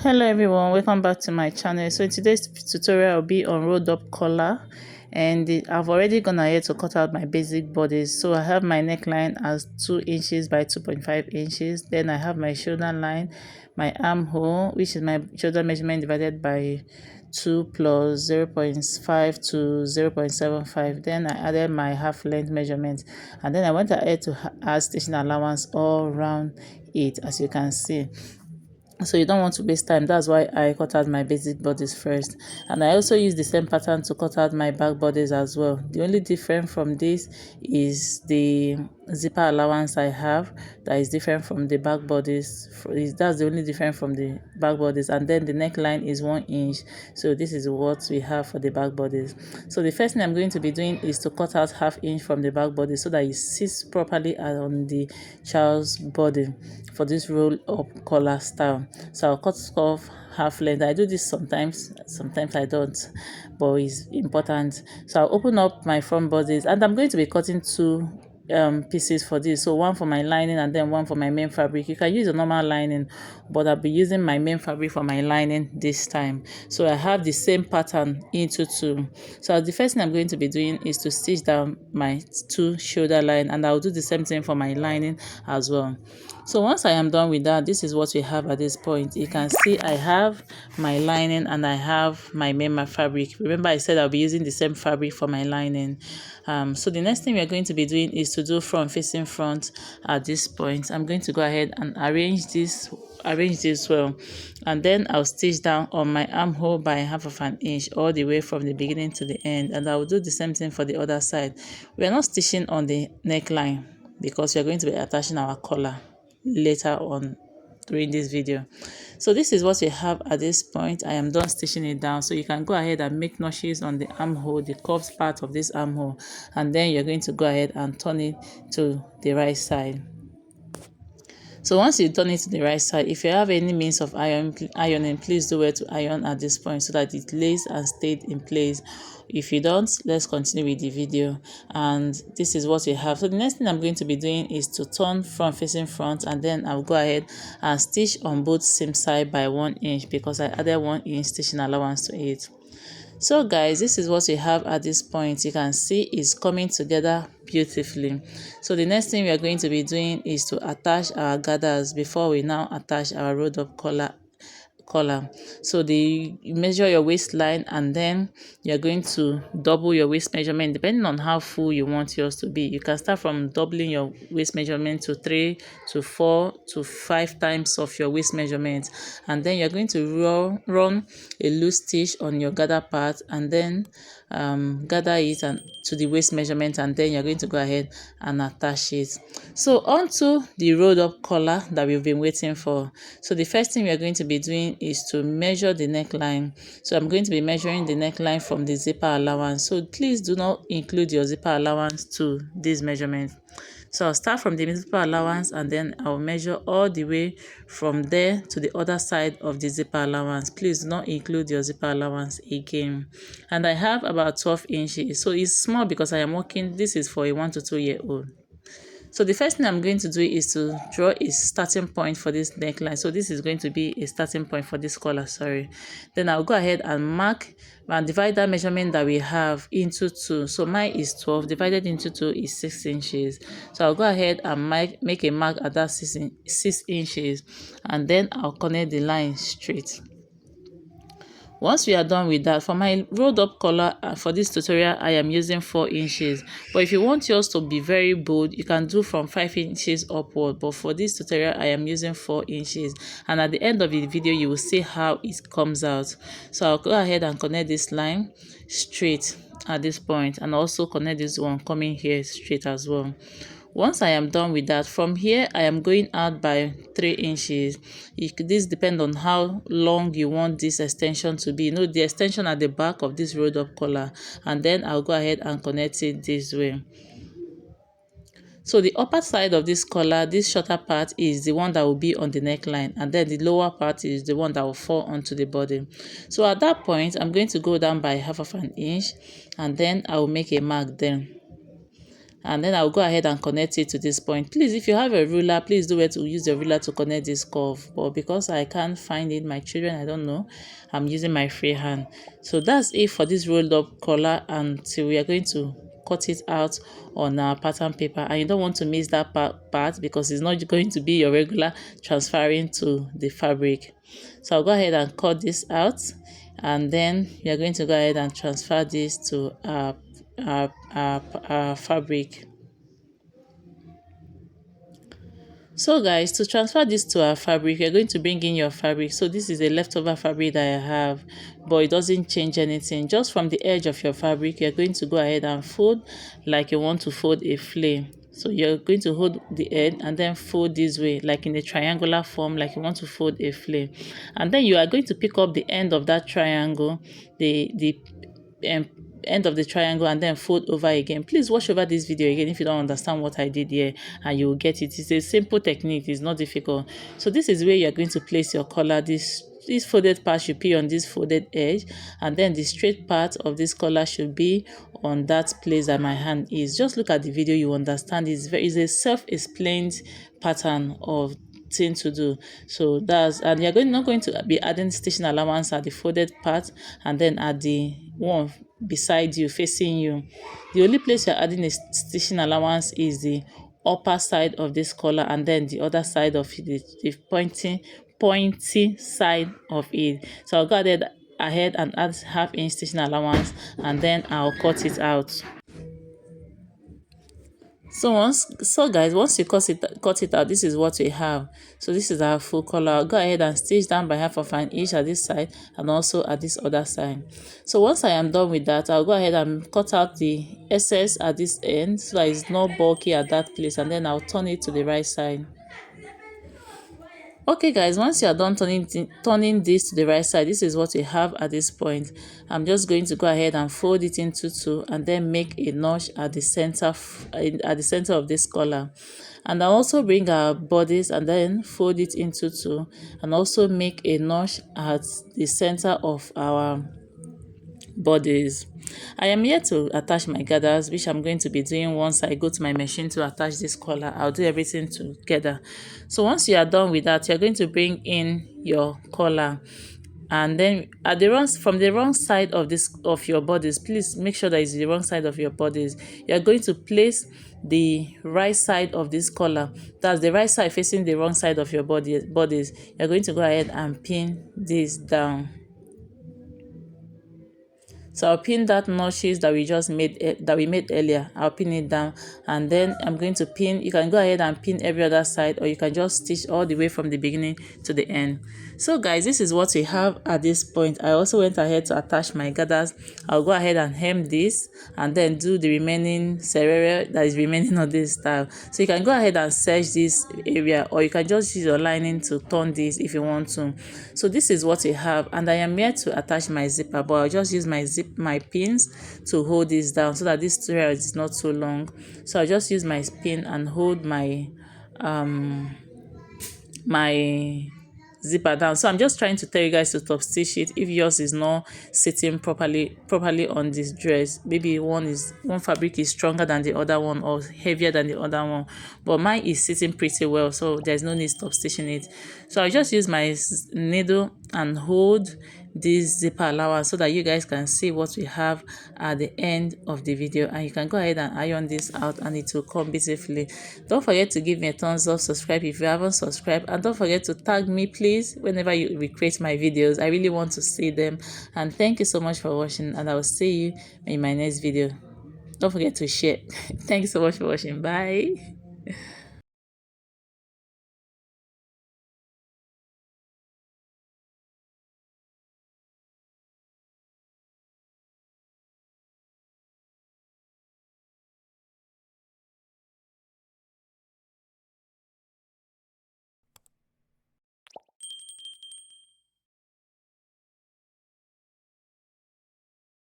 Hello everyone, welcome back to my channel. So in today's tutorial will be on rolled up collar, and I've already gone ahead to cut out my basic bodice. So I have my neckline as 2 inches by 2.5 inches. Then I have my shoulder line, my armhole, which is my shoulder measurement divided by 2 plus 0.5 to 0.75. Then I added my half length measurement, and then I went ahead to add stitching allowance all around it, as you can see. So you don't want to waste time. That's why I cut out my basic bodies first, and I also use the same pattern to cut out my back bodies as well. The only difference from this is the zipper allowance I have that is different from the back bodies. That's the only difference from the back bodies. And then the neckline is 1 inch, so this is what we have for the back bodies. So the first thing I'm going to be doing is to cut out ½ inch from the back body so that it sits properly on the child's body for this roll up collar style. So I'll cut off half length. I do this sometimes I don't, but it's important. So I'll open up my front bodies, and I'm going to be cutting two pieces for this. So one for my lining and then one for my main fabric. You can use a normal lining, but I'll be using my main fabric for my lining this time. So I have the same pattern into two. So the first thing I'm going to be doing is to stitch down my 2 shoulder line, and I'll do the same thing for my lining as well. So once I am done with that, this is what we have at this point. You can see I have my lining and I have my main fabric. Remember I said I'll be using the same fabric for my lining. So the next thing we're going to be doing is to do front facing front at this point. I'm going to go ahead and arrange this well, and then I'll stitch down on my armhole by ½ inch all the way from the beginning to the end, and I'll do the same thing for the other side. We're not stitching on the neckline because we're going to be attaching our collar later on during this video. So this is what we have at this point. I am done stitching it down, so you can go ahead and make notches on the armhole, the curved part of this armhole, and then you're going to go ahead and turn it to the right side. So once you turn it to the right side, if you have any means of ironing, please do it to iron at this point so that it lays and stayed in place. If you don't, let's continue with the video. And this is what we have. So the next thing I'm going to be doing is to turn front facing front, and then I'll go ahead and stitch on both seam side by 1 inch because I added 1 inch stitching allowance to it. So guys, this is what we have at this point. You can see it's coming together beautifully. So the next thing we are going to be doing is to attach our gathers before we now attach our rolled up collar. So you measure your waistline, and then you're going to double your waist measurement depending on how full you want yours to be. You can start from doubling your waist measurement to 3 to 4 to 5 times of your waist measurement, and then you're going to run a loose stitch on your gather part, and then gather it and to the waist measurement, and then you're going to go ahead and attach it. So onto the rolled up collar that we've been waiting for. So the first thing we are going to be doing is to measure the neckline. So I'm going to be measuring the neckline from the zipper allowance. So please do not include your zipper allowance to this measurement. So I'll start from the zipper allowance, and then I'll measure all the way from there to the other side of the zipper allowance. Please do not include your zipper allowance again. And I have about 12 inches. So it's small because I am working. This is for a 1 to 2 year old. So the first thing I'm going to do is to draw a starting point for this neckline. So this is going to be a starting point for this collar, sorry. Then I'll go ahead and mark and divide that measurement that we have into 2. So mine is 12, divided into 2 is 6 inches. So I'll go ahead and make a mark at that 6 inches, and then I'll connect the line straight. Once we are done with that, for my rolled up collar for this tutorial, I am using 4 inches. But if you want yours to be very bold, you can do from 5 inches upward. But for this tutorial, I am using 4 inches. And at the end of the video, you will see how it comes out. So I'll go ahead and connect this line straight at this point, and also connect this one coming here straight as well. Once I am done with that, from here I am going out by 3 inches. This depends on how long you want this extension to be. The extension at the back of this rolled up collar, and then I'll go ahead and connect it this way. So the upper side of this collar, this shorter part, is the one that will be on the neckline, and then the lower part is the one that will fall onto the body. So at that point, I'm going to go down by ½ inch, and then I will make a mark then. and then I'll go ahead and connect it to this point. Please, if you have a ruler, please do it to use the ruler to connect this curve, but because I can't find it, my children, I don't know, I'm using my free hand. So that's it for this rolled up collar, until we are going to cut it out on our pattern paper. And you don't want to miss that part because it's not going to be your regular transferring to the fabric. So I'll go ahead and cut this out, and then we are going to go ahead and transfer this to our fabric. So guys, to transfer this to our fabric, you're going to bring in your fabric. So this is a leftover fabric that I have, but it doesn't change anything. Just from the edge of your fabric, you're going to go ahead and fold like you want to fold a flame. So you're going to hold the end and then fold this way, like in a triangular form, like you want to fold a flame. And then you are going to pick up the end of that triangle, the end of the triangle, and then fold over again. Please watch over this video again if you don't understand what I did here, and you will get it. It's a simple technique, it's not difficult. So this is where you're going to place your collar. This folded part should be on this folded edge, and then the straight part of this collar should be on that place that my hand is. Just look at the video, you understand. It's a self-explained pattern of thing to do. So that's, and you're not going to be adding stitching allowance at the folded part and then at the one beside you facing you. The only place you're adding a stitching allowance is the upper side of this collar, and then the other side of the pointy side of it. So I'll go ahead and add half-inch stitching allowance, and then I'll cut it out. So guys, once you cut it out, this is what we have. So this is our full collar. I'll go ahead and stitch down by half of an inch at this side and also at this other side. So once I am done with that, I'll go ahead and cut out the excess at this end so that it's not bulky at that place, and then I'll turn it to the right side. Okay guys, once you are done turning this to the right side, this is what we have at this point. I'm just going to go ahead and fold it into two, and then make a notch at the center of this collar. And I'll also bring our bodice and then fold it into two, and also make a notch at the center of our bodies. I am here to attach my gathers, which I'm going to be doing once I go to my machine to attach this collar. I'll do everything together. So once you are done with that, you're going to bring in your collar, and then at from the wrong side of your bodies, please make sure that it's the wrong side of your bodies. You're going to place the right side of this collar, that's the right side facing the wrong side of your bodies. You're going to go ahead and pin this down. So I'll pin that notches that we made earlier. I'll pin it down, and then I'm going to pin. You can go ahead and pin every other side, or you can just stitch all the way from the beginning to the end. So guys, this is what we have at this point. I also went ahead to attach my gathers. I'll go ahead and hem this, and then do the remaining serere that is remaining on this style. So you can go ahead and serge this area, or you can just use your lining to turn this if you want to. So this is what we have, and I am here to attach my zipper, but I'll just use my pins to hold this down so that this tutorial is not so long. So I'll just use my pin and hold my zipper down. So I'm just trying to tell you guys to top stitch it if yours is not sitting properly on this dress. Maybe one fabric is stronger than the other one or heavier than the other one, but mine is sitting pretty well, so there's no need to stop stitching it. So I just use my needle and hold this zipper allowance so that you guys can see what we have at the end of the video, and you can go ahead and iron this out and it will come beautifully. Don't forget to give me a thumbs up, subscribe if you haven't subscribed, and don't forget to tag me please whenever you recreate my videos. I really want to see them. And thank you so much for watching, and I will see you in my next video. Don't forget to share. Thank you so much for watching. Bye.